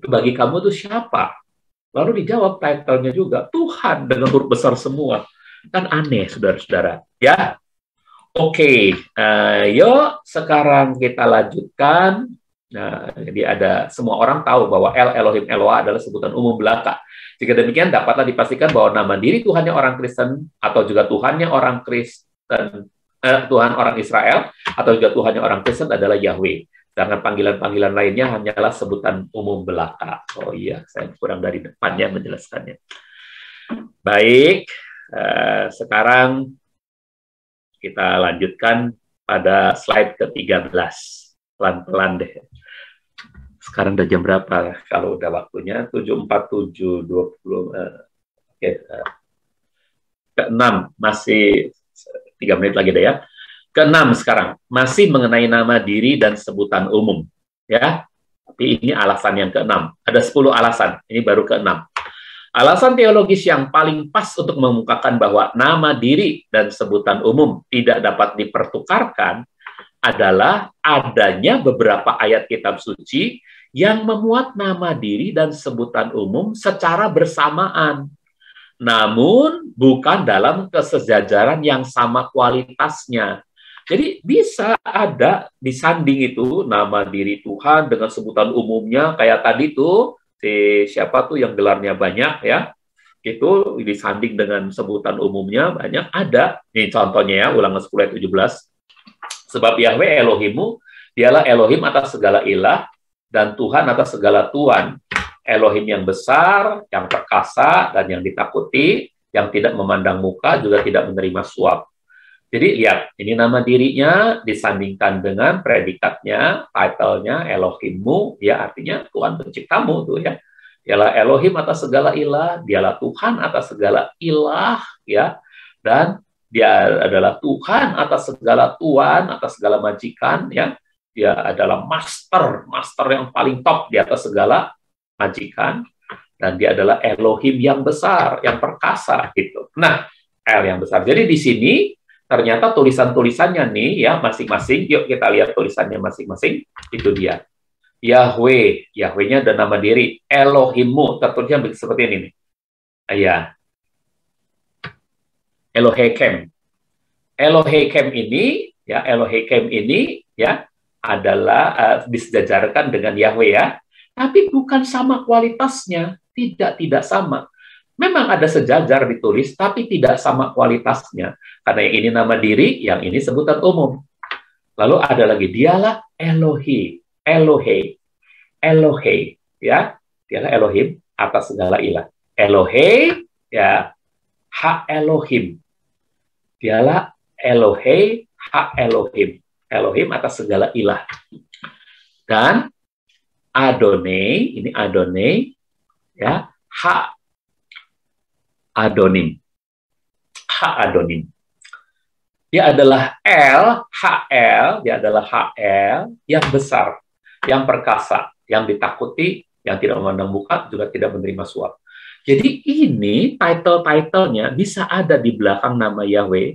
bagi kamu itu siapa? Lalu dijawab title-nya juga Tuhan dengan huruf besar semua. Kan aneh, saudara-saudara. Ya, oke. Yuk sekarang kita lanjutkan. Nah, jadi semua orang tahu bahwa El, Elohim, Eloah adalah sebutan umum belaka. Jika demikian, dapatlah dipastikan bahwa nama diri Tuhannya orang Kristen atau juga Tuhannya orang Kristen, Tuhan orang Israel atau juga Tuhannya orang Kristen adalah Yahweh. Sedangkan panggilan-panggilan lainnya hanyalah sebutan umum belaka. Oh iya, saya kurang dari depannya menjelaskannya. Baik, sekarang kita lanjutkan pada slide ke-13. Pelan-pelan deh. Sekarang udah jam berapa? Kalau udah waktunya 7.47, 20. Oke. Ke-6, masih 3 menit lagi deh ya. Ke-6 sekarang, masih mengenai nama diri dan sebutan umum. Ya, tapi ini alasan yang ke-6. Ada 10 alasan, ini baru ke-6. Alasan teologis yang paling pas untuk mengungkapkan bahwa nama diri dan sebutan umum tidak dapat dipertukarkan adalah adanya beberapa ayat kitab suci yang memuat nama diri dan sebutan umum secara bersamaan, namun bukan dalam kesejajaran yang sama kualitasnya. Jadi bisa ada disanding itu nama diri Tuhan dengan sebutan umumnya, kayak tadi tuh siapa tuh yang gelarnya banyak ya, itu disanding dengan sebutan umumnya banyak, ada. Nih contohnya ya, Ulangan 10 ayat 17. Sebab Yahweh Elohimmu, dialah Elohim atas segala ilah dan Tuhan atas segala tuan. Elohim yang besar, yang perkasa dan yang ditakuti, yang tidak memandang muka, juga tidak menerima suap. Jadi lihat, ini nama dirinya disandingkan dengan predikatnya, title-nya Elohimmu, ya artinya Tuhan penciptamu tuh ya. Dialah Elohim atas segala ilah, dialah Tuhan atas segala ilah ya. Dan dia adalah Tuhan atas segala tuan, atas segala majikan ya. Dia adalah master yang paling top di atas segala majikan, dan dia adalah Elohim yang besar, yang perkasa gitu. Nah, El yang besar. Jadi di sini ternyata tulisan-tulisannya nih ya masing-masing. Yuk kita lihat tulisannya masing-masing. Itu dia. Yahweh, Yahwehnya ada nama diri. Elohimmu, tertulisnya seperti ini nih. Ya. Elohim. Elohim ini ya, Elohim ini ya adalah disejajarkan dengan Yahweh ya. Tapi bukan sama kualitasnya, tidak sama. Memang ada sejajar ditulis, tapi tidak sama kualitasnya. Karena yang ini nama diri, yang ini sebutan umum. Lalu ada lagi, dialah Elohi, Elohe, ya, dialah Elohim atas segala ilah. Elohe, ya, Ha Elohim. Dialah Elohe, Ha Elohim. Elohim atas segala ilah. Dan Adonai, ini Adonai, ya, Ha Adonim. Ha Adonim. Dia adalah El, HL, dia adalah HL yang besar, yang perkasa, yang ditakuti, yang tidak memandang muka, juga tidak menerima suap. Jadi ini title-titlenya bisa ada di belakang nama Yahweh,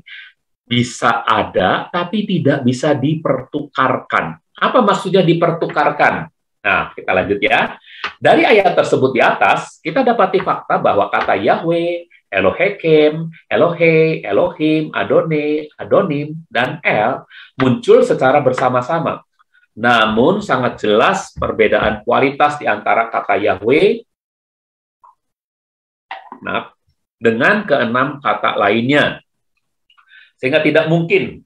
bisa ada, tapi tidak bisa dipertukarkan. Apa maksudnya dipertukarkan? Nah, kita lanjut ya. Dari ayat tersebut di atas, kita dapati fakta bahwa kata Yahweh, Elohim, Elohe, Elohim, Adonai, Adonim, dan El muncul secara bersama-sama. Namun sangat jelas perbedaan kualitas di antara kata Yahweh dengan keenam kata lainnya. Sehingga tidak mungkin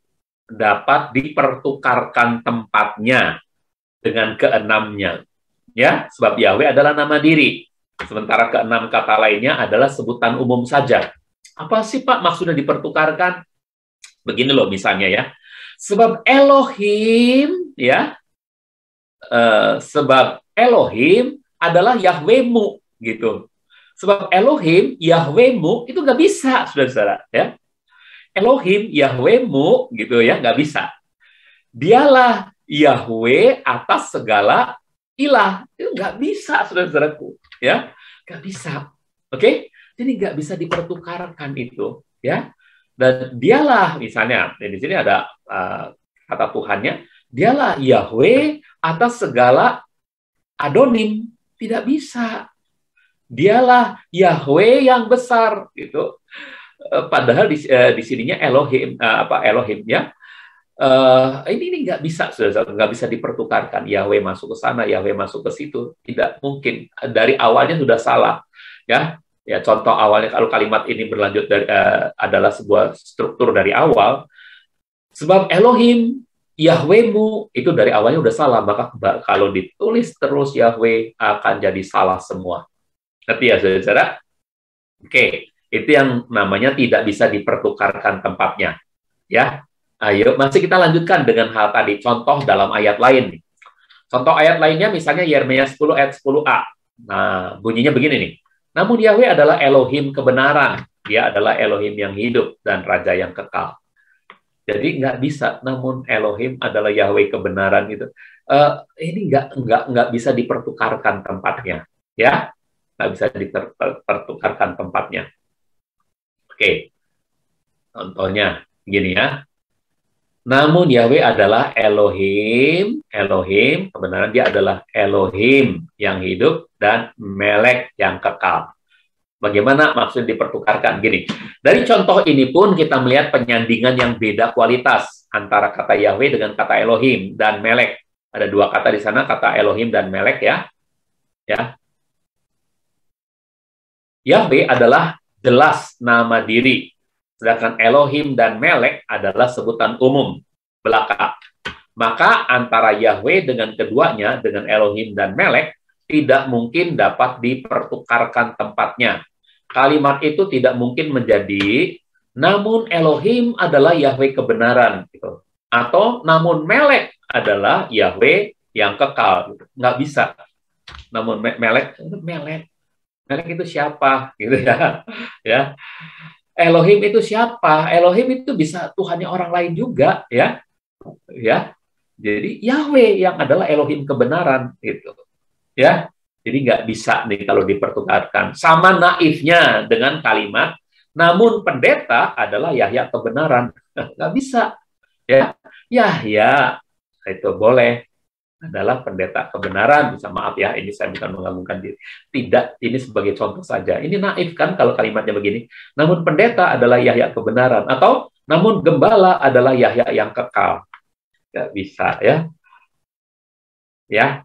dapat dipertukarkan tempatnya dengan keenamnya. Ya, sebab Yahweh adalah nama diri. Sementara keenam kata lainnya adalah sebutan umum saja. Apa sih Pak maksudnya dipertukarkan? Begini loh misalnya ya. Sebab Elohim ya, sebab Elohim adalah Yahwehmu gitu. Sebab Elohim Yahwehmu itu nggak bisa, saudara-saudara ya. Elohim Yahwehmu gitu ya, nggak bisa. Dialah Yahweh atas segala ilah. Itu nggak bisa, saudara-saudaraku. Ya, nggak bisa. Oke? Jadi nggak bisa dipertukarkan itu. Ya. Dan dialah, misalnya, di sini ada kata Tuhannya, dialah Yahweh atas segala adonim. Tidak bisa. Dialah Yahweh yang besar, gitu. Padahal di sininya Elohim, Elohim ya. Ini nggak bisa, nggak bisa dipertukarkan. Yahweh masuk ke sana, Yahweh masuk ke situ, tidak mungkin. Dari awalnya sudah salah, ya. Ya, contoh awalnya kalau kalimat ini berlanjut dari adalah sebuah struktur dari awal, sebab Elohim, Yahwehmu itu dari awalnya udah salah, maka kalau ditulis terus Yahweh akan jadi salah semua. Ngerti ya, saudara? Oke, itu yang namanya tidak bisa dipertukarkan tempatnya. Ya, ayo, masih kita lanjutkan dengan hal tadi. Contoh dalam ayat lain. Contoh ayat lainnya misalnya Yeremia 10 ayat 10a. Nah, bunyinya begini nih. Namun Yahweh adalah Elohim kebenaran. Dia adalah Elohim yang hidup dan Raja yang kekal. Jadi nggak bisa. Namun Elohim adalah Yahweh kebenaran gitu. Ini nggak bisa dipertukarkan tempatnya. Ya, nggak bisa dipertukarkan tempatnya. Oke, contohnya gini ya. Namun Yahweh adalah Elohim, kebenaran dia adalah Elohim yang hidup dan Melek yang kekal. Bagaimana maksud dipertukarkan? Gini, dari contoh ini pun kita melihat penyandingan yang beda kualitas antara kata Yahweh dengan kata Elohim dan Melek. Ada dua kata di sana, kata Elohim dan Melek ya. Ya. Yahweh adalah jelas nama diri. Sedangkan Elohim dan Melek adalah sebutan umum belaka. Maka antara Yahweh dengan keduanya, dengan Elohim dan Melek, tidak mungkin dapat dipertukarkan tempatnya. Kalimat itu tidak mungkin menjadi, namun Elohim adalah Yahweh kebenaran. Gitu. Atau namun Melek adalah Yahweh yang kekal. Gitu. Nggak bisa. Namun Melek itu siapa? Gitu ya. Ya. Elohim itu siapa? Elohim itu bisa Tuhannya orang lain juga, ya. Ya. Jadi Yahweh yang adalah Elohim kebenaran gitu. Ya. Jadi nggak bisa nih kalau dipertukarkan. Sama naifnya dengan kalimat namun pendeta adalah Yahya kebenaran. Nggak bisa. Ya. Yahya itu boleh adalah pendeta kebenaran. Bisa maaf ya, ini saya bukan menggabungkan diri. Tidak, ini sebagai contoh saja. Ini naif kan kalau kalimatnya begini. Namun pendeta adalah Yahya kebenaran. Atau namun gembala adalah Yahya yang kekal. Nggak bisa ya. Ya,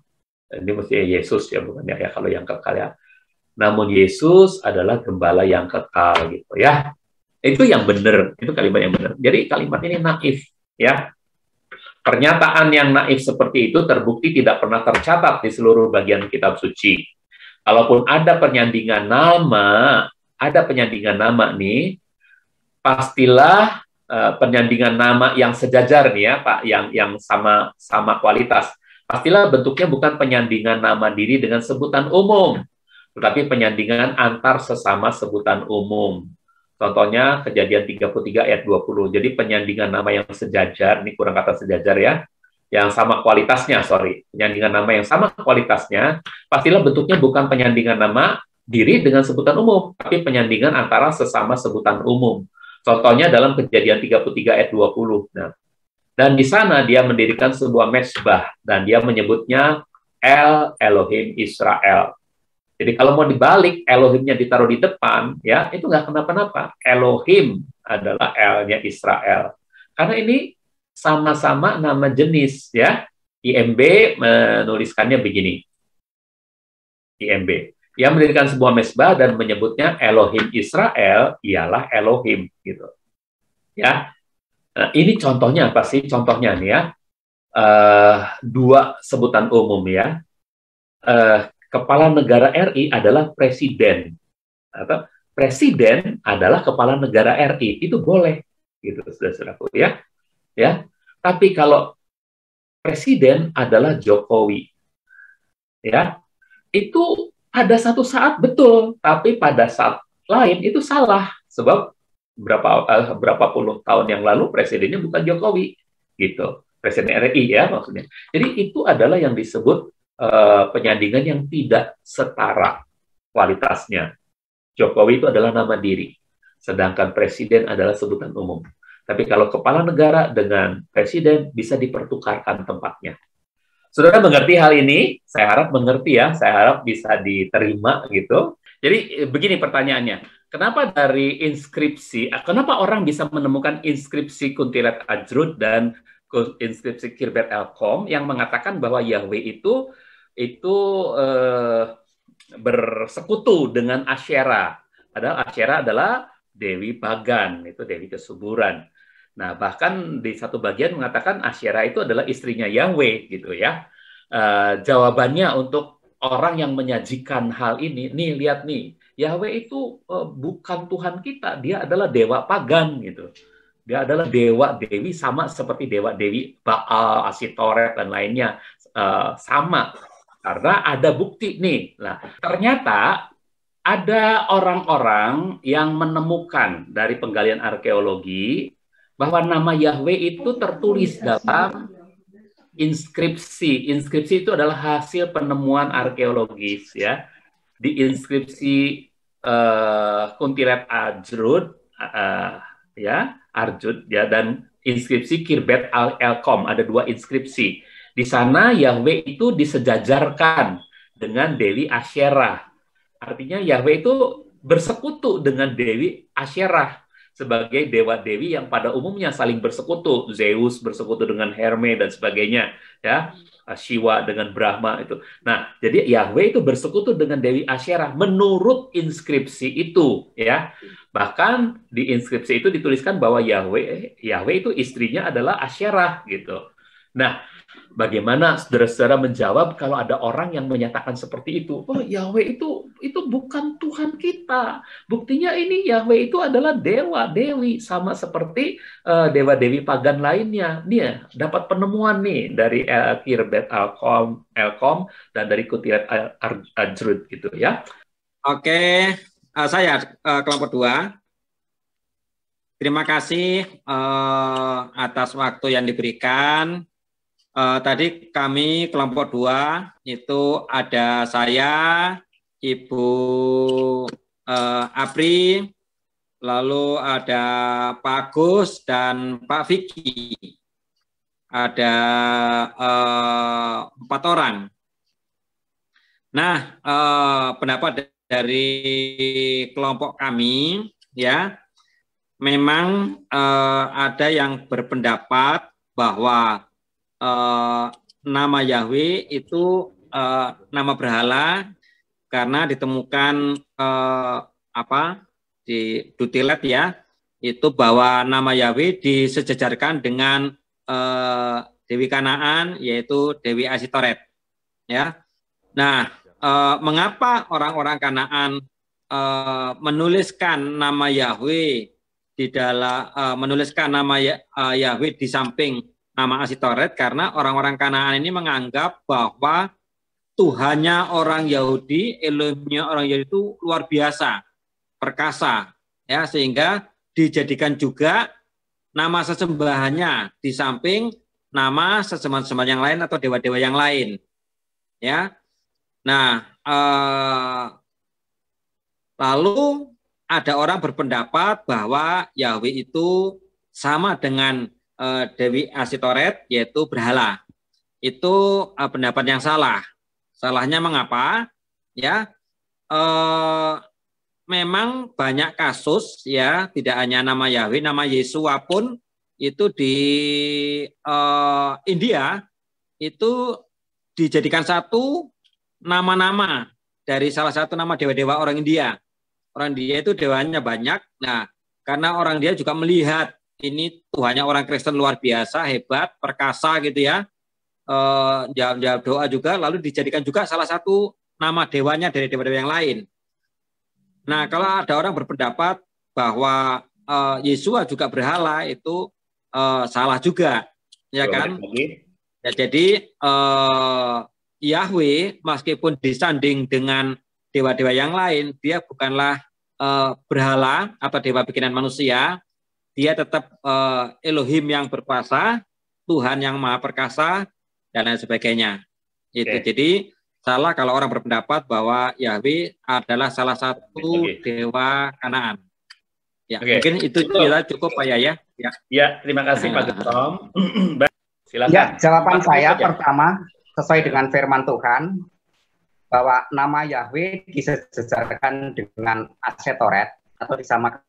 ini mesti Yesus ya, bukan Yahya kalau yang kekal ya. Namun Yesus adalah gembala yang kekal gitu ya. Itu yang benar, itu kalimat yang benar. Jadi kalimat ini naif ya. Pernyataan yang naif seperti itu terbukti tidak pernah tercatat di seluruh bagian kitab suci. Kalaupun ada penyandingan nama nih, pastilah penyandingan nama yang sejajar nih ya, Pak, yang sama kualitas. Pastilah bentuknya bukan penyandingan nama diri dengan sebutan umum, tetapi penyandingan antar sesama sebutan umum. Contohnya Kejadian 33 ayat 20. Jadi penyandingan nama yang sejajar, ini kurang kata sejajar ya, yang sama kualitasnya, penyandingan nama yang sama kualitasnya, pastilah bentuknya bukan penyandingan nama diri dengan sebutan umum, tapi penyandingan antara sesama sebutan umum. Contohnya dalam Kejadian 33 ayat 20. Nah, dan di sana dia mendirikan sebuah mezbah, dan dia menyebutnya El Elohim Israel. Jadi kalau mau dibalik, Elohimnya ditaruh di depan, ya itu nggak kenapa-napa. Elohim adalah L-nya Israel. Karena ini sama-sama nama jenis, ya. IMB menuliskannya begini. IMB. Ia mendirikan sebuah mezbah dan menyebutnya Elohim Israel, ialah Elohim, gitu. Ya. Nah, ini contohnya apa sih? Contohnya nih ya. Dua sebutan umum ya. Kepala negara RI adalah presiden, atau presiden adalah kepala negara RI, itu boleh, gitu, saudara-saudaraku ya. Ya, tapi kalau presiden adalah Jokowi, ya, itu pada satu saat betul, tapi pada saat lain itu salah, sebab berapa puluh tahun yang lalu presidennya bukan Jokowi, gitu, presiden RI ya maksudnya. Jadi itu adalah yang disebut penyandingan yang tidak setara kualitasnya. Jokowi itu adalah nama diri, sedangkan presiden adalah sebutan umum. Tapi kalau kepala negara dengan presiden bisa dipertukarkan tempatnya. Saudara mengerti hal ini? Saya harap mengerti ya. Saya harap bisa diterima gitu. Jadi begini pertanyaannya. Kenapa dari inskripsi, kenapa orang bisa menemukan inskripsi Kuntilanak Ajrud dan inskripsi Khirbet el-Qom yang mengatakan bahwa Yahweh itu bersekutu dengan Asyera. Padahal Asyera adalah dewi pagan, itu dewi kesuburan. Nah, bahkan di satu bagian mengatakan Asyera itu adalah istrinya Yahweh gitu ya. Jawabannya untuk orang yang menyajikan hal ini, nih lihat nih, Yahweh itu bukan Tuhan kita, dia adalah dewa pagan gitu. Dia adalah dewa dewi sama seperti dewa dewi Baal, Asitoret dan lainnya sama karena ada bukti nih. Nah, ternyata ada orang-orang yang menemukan dari penggalian arkeologi bahwa nama Yahweh itu tertulis dalam inskripsi. Inskripsi itu adalah hasil penemuan arkeologis ya. Di inskripsi Kuntilanak Ajrud ya, Arjud ya, dan inskripsi Khirbet el-Qom, ada dua inskripsi. Di sana Yahweh itu disejajarkan dengan Dewi Asyerah. Artinya Yahweh itu bersekutu dengan Dewi Asyerah sebagai dewa-dewi yang pada umumnya saling bersekutu. Zeus bersekutu dengan Herme dan sebagainya, ya. Shiva dengan Brahma itu. Nah, jadi Yahweh itu bersekutu dengan Dewi Asyerah menurut inskripsi itu, ya. Bahkan di inskripsi itu dituliskan bahwa Yahweh itu istrinya adalah Asyerah gitu. Nah, bagaimana saudara-saudara menjawab kalau ada orang yang menyatakan seperti itu? Oh, Yahweh itu bukan Tuhan kita. Buktinya ini Yahweh itu adalah dewa, dewi sama seperti dewa-dewi pagan lainnya. Dia dapat penemuan nih dari Khirbet el-Qom dan dari Kuntilanak Ajrud gitu ya. Oke, saya kelompok 2. Terima kasih atas waktu yang diberikan. Tadi kami kelompok 2 itu ada saya, Ibu Apri, lalu ada Pak Agus dan Pak Vicky. Ada 4 orang. Nah, pendapat dari kelompok kami ya, memang ada yang berpendapat bahwa nama Yahweh itu nama berhala karena ditemukan di Dutilet ya, itu bahwa nama Yahweh disejajarkan dengan Dewi Kanaan yaitu Dewi Asitoret ya. Nah, mengapa orang-orang Kanaan menuliskan nama Yahweh di dalam menuliskan nama Yahweh di samping nama Asitoret? Karena orang-orang Kanaan ini menganggap bahwa Tuhannya orang Yahudi, Elohimnya orang Yahudi itu luar biasa, perkasa, ya, sehingga dijadikan juga nama sesembahannya di samping nama sesembahan yang lain atau dewa-dewa yang lain, ya. Nah, lalu ada orang berpendapat bahwa Yahweh itu sama dengan Dewi Asitoret, yaitu berhala. Itu pendapat yang salah. Salahnya mengapa? Ya, memang banyak kasus ya, tidak hanya nama Yahweh, nama Yesua pun itu di India itu dijadikan satu nama-nama dari salah satu nama dewa-dewa orang India. Orang India itu dewanya banyak. Nah, karena orang India juga melihat ini Tuhannya orang Kristen luar biasa, hebat, perkasa gitu ya. Jawab doa juga, lalu dijadikan juga salah satu nama dewanya dari dewa-dewa yang lain. Nah, kalau ada orang berpendapat bahwa Yesua juga berhala, itu salah juga, ya kan? Ya, jadi Yahweh meskipun disanding dengan dewa-dewa yang lain, dia bukanlah berhala atau dewa bikinan manusia. Dia tetap Elohim yang berkuasa, Tuhan yang maha perkasa, dan lain sebagainya. Itu. Jadi salah kalau orang berpendapat bahwa Yahweh adalah salah satu dewa Kanaan. Ya, Oke. mungkin itu kita cukup Pak ya. Ya, terima kasih Pak Gesom. Silakan. Ya, jawaban saya saja. pertama sesuai dengan firman Tuhan bahwa nama Yahweh disejarkan dengan Asetoret atau disamakan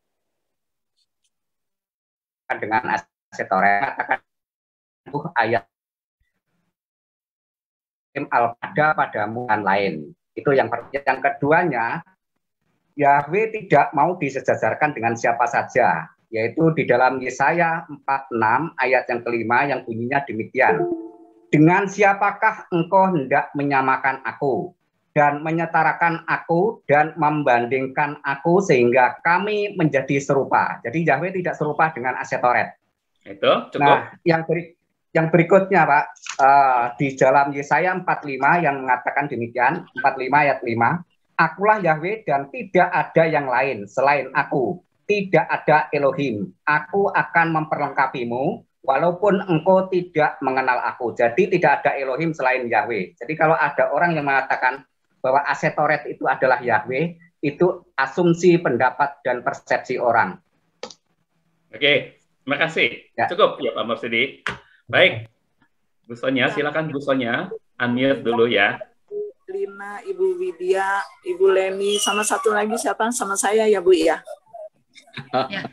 dengan Asetoret. Katakan ayat al-pada padamu dan lain. Itu yang keduanya, Yahweh tidak mau disejajarkan dengan siapa saja, yaitu di dalam Yesaya 46 ayat yang kelima yang bunyinya demikian. Dengan siapakah engkau hendak menyamakan aku dan menyetarakan aku dan membandingkan aku sehingga kami menjadi serupa. Jadi Yahweh tidak serupa dengan Asetoret. Itu cukup. Nah, yang berikutnya Pak, di dalam Yesaya 45 yang mengatakan demikian, 45 ayat 5, akulah Yahweh dan tidak ada yang lain selain aku. Tidak ada Elohim. Aku akan memperlengkapimu walaupun engkau tidak mengenal aku. Jadi tidak ada Elohim selain Yahweh. Jadi kalau ada orang yang mengatakan bahwa Asetoret itu adalah Yahweh, itu asumsi, pendapat, dan persepsi orang. Oke, terima kasih. Ya. Cukup ya Pak Marsudi. Baik, Bu Sonia, silakan Bu Sonia, unmute dulu ya. Lina, Ibu Widya, Ibu Leni, sama satu lagi siapa? Sama saya ya Bu ya. Ya.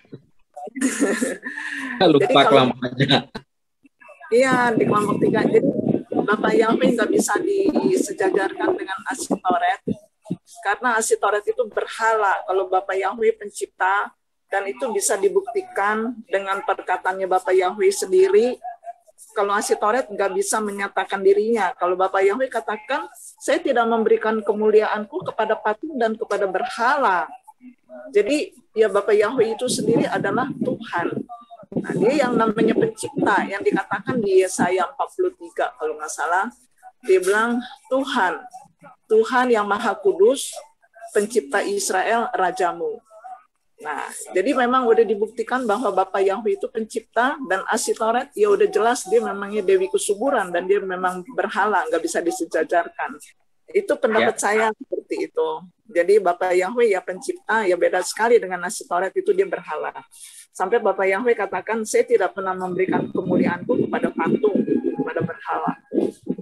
Lupa kelompoknya. Iya, di kelompok 3. Jadi Bapak Yahweh nggak bisa disejajarkan dengan Asitoret, karena Asitoret itu berhala. Kalau Bapak Yahweh pencipta, dan itu bisa dibuktikan dengan perkataannya Bapak Yahweh sendiri. Kalau Asitoret nggak bisa menyatakan dirinya. Kalau Bapak Yahweh katakan, saya tidak memberikan kemuliaanku kepada patung dan kepada berhala. Jadi ya Bapak Yahweh itu sendiri adalah Tuhan. Nah, dia yang namanya pencipta, yang dikatakan di Yesaya 43 kalau nggak salah, dia bilang Tuhan yang Maha Kudus, pencipta Israel, rajamu. Nah, jadi memang udah dibuktikan bahwa Bapak Yahweh itu pencipta, dan Asitoret ya udah jelas dia memangnya Dewi Kesuburan dan dia memang berhala, nggak bisa disejajarkan. Itu pendapat saya seperti itu. Jadi Bapak Yahweh ya pencipta, ya beda sekali dengan Asitoret, itu dia berhala. Sampai Bapak Yahweh katakan, saya tidak pernah memberikan kemuliaanku kepada patung, kepada berhala.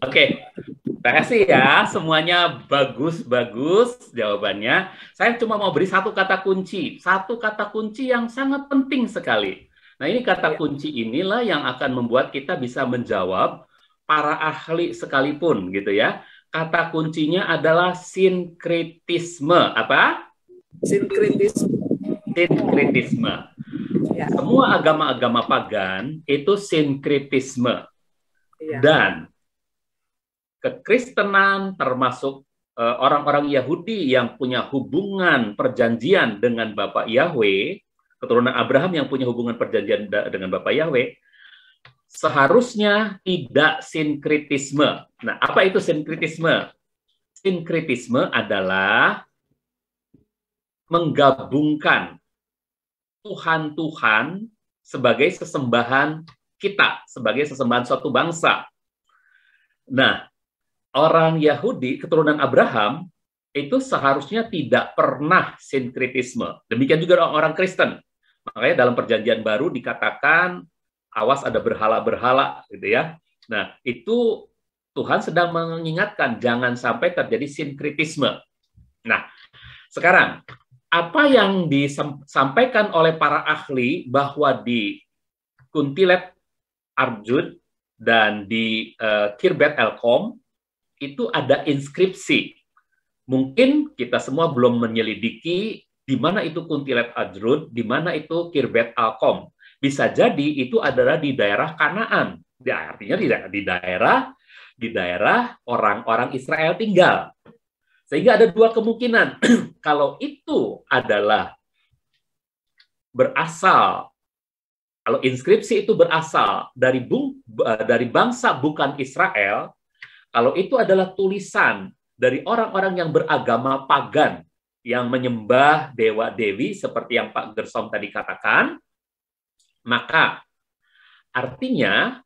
Oke, terima kasih ya. Semuanya bagus-bagus jawabannya. Saya cuma mau beri satu kata kunci. Satu kata kunci yang sangat penting sekali. Nah, ini kata kunci inilah yang akan membuat kita bisa menjawab para ahli sekalipun, gitu ya. Kata kuncinya adalah sinkretisme. Apa? Sinkretisme. Sinkretisme. Ya. Semua agama-agama pagan itu sinkretisme. Ya. Dan kekristenan termasuk orang-orang Yahudi yang punya hubungan perjanjian dengan Bapak Yahweh, keturunan Abraham yang punya hubungan perjanjian dengan Bapak Yahweh, seharusnya tidak sinkretisme. Nah, apa itu sinkretisme? Sinkretisme adalah menggabungkan Tuhan-Tuhan sebagai sesembahan kita, sebagai sesembahan suatu bangsa. Nah, orang Yahudi, keturunan Abraham, itu seharusnya tidak pernah sinkretisme. Demikian juga orang Kristen. Makanya dalam perjanjian baru dikatakan, awas ada berhala-berhala, gitu ya. Nah, itu Tuhan sedang mengingatkan, jangan sampai terjadi sinkretisme. Nah, sekarang, apa yang disampaikan oleh para ahli bahwa di Kuntilet Arjun dan di Khirbet Elkom itu ada inskripsi. Mungkin kita semua belum menyelidiki di mana itu Kuntilet Arjun, di mana itu Khirbet Elkom. Bisa jadi itu adalah di daerah Kanaan. Ya, artinya di daerah orang-orang Israel tinggal. Sehingga ada dua kemungkinan. Kalau itu adalah berasal, kalau inskripsi itu berasal dari bangsa bukan Israel, kalau itu adalah tulisan dari orang-orang yang beragama pagan, yang menyembah dewa-dewi seperti yang Pak Gersom tadi katakan, maka artinya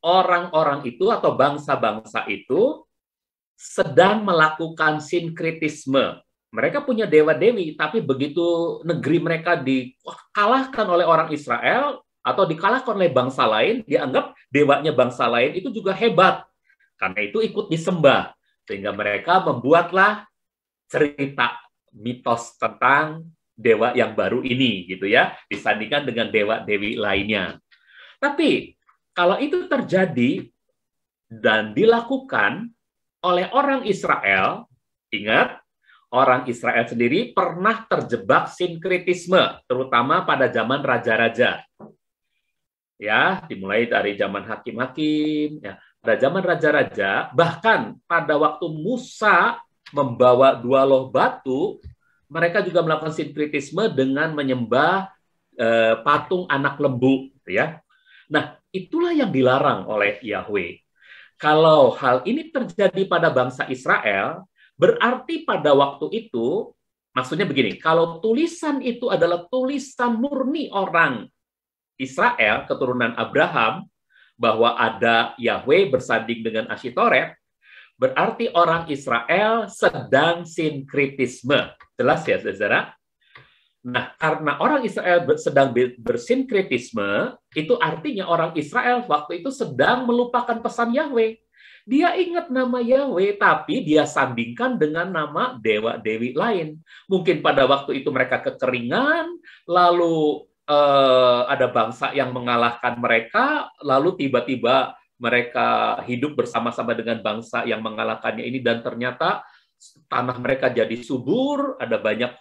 orang-orang itu atau bangsa-bangsa itu sedang melakukan sinkretisme. Mereka punya dewa-dewi, tapi begitu negeri mereka dikalahkan oleh orang Israel atau dikalahkan oleh bangsa lain, dianggap dewanya bangsa lain itu juga hebat. Karena itu ikut disembah. Sehingga mereka membuatlah cerita mitos tentang dewa yang baru ini, gitu ya, disandingkan dengan dewa-dewi lainnya. Tapi kalau itu terjadi dan dilakukan oleh orang Israel, ingat, orang Israel sendiri pernah terjebak sinkritisme, terutama pada zaman raja-raja. Ya, dimulai dari zaman hakim-hakim, ya, pada zaman raja-raja, bahkan pada waktu Musa membawa 2 loh batu, mereka juga melakukan sinkritisme dengan menyembah patung anak lembu, ya. Nah, itulah yang dilarang oleh Yahweh. Kalau hal ini terjadi pada bangsa Israel, berarti pada waktu itu, maksudnya begini, kalau tulisan itu adalah tulisan murni orang Israel, keturunan Abraham, bahwa ada Yahweh bersanding dengan Ashitoret, berarti orang Israel sedang sinkritisme. Jelas ya, saudara? Nah, karena orang Israel sedang bersinkritisme, itu artinya orang Israel waktu itu sedang melupakan pesan Yahweh. Dia ingat nama Yahweh, tapi dia sandingkan dengan nama dewa-dewi lain. Mungkin pada waktu itu mereka kekeringan, lalu ada bangsa yang mengalahkan mereka, lalu tiba-tiba mereka hidup bersama-sama dengan bangsa yang mengalahkannya ini, dan ternyata tanah mereka jadi subur, ada banyak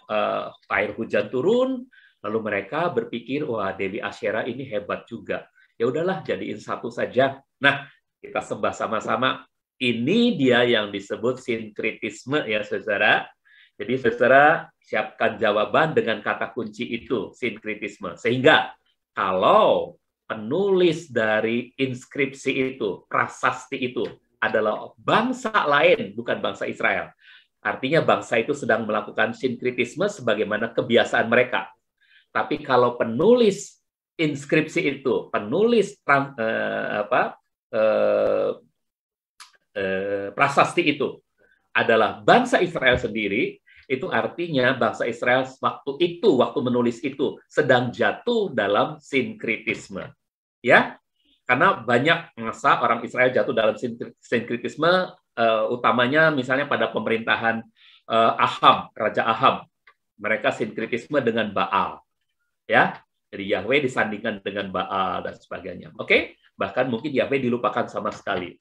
air hujan turun, lalu mereka berpikir, wah, Dewi Asyera ini hebat juga. Ya udahlah, jadiin satu saja. Nah, kita sembah sama-sama. Ini dia yang disebut sinkritisme, ya saudara. Jadi saudara siapkan jawaban dengan kata kunci itu, sinkritisme. Sehingga kalau penulis dari inskripsi itu, prasasti itu, adalah bangsa lain, bukan bangsa Israel. Artinya bangsa itu sedang melakukan sinkritisme sebagaimana kebiasaan mereka. Tapi kalau penulis inskripsi itu, penulis prasasti itu adalah bangsa Israel sendiri, itu artinya bangsa Israel waktu menulis itu sedang jatuh dalam sinkritisme. Ya, karena banyak masa orang Israel jatuh dalam sinkritisme, utamanya misalnya pada pemerintahan Ahab, Raja Ahab. Mereka sinkritisme dengan Baal. Ya, jadi Yahweh disandingkan dengan Baal dan sebagainya. Oke, bahkan mungkin Yahweh dilupakan sama sekali.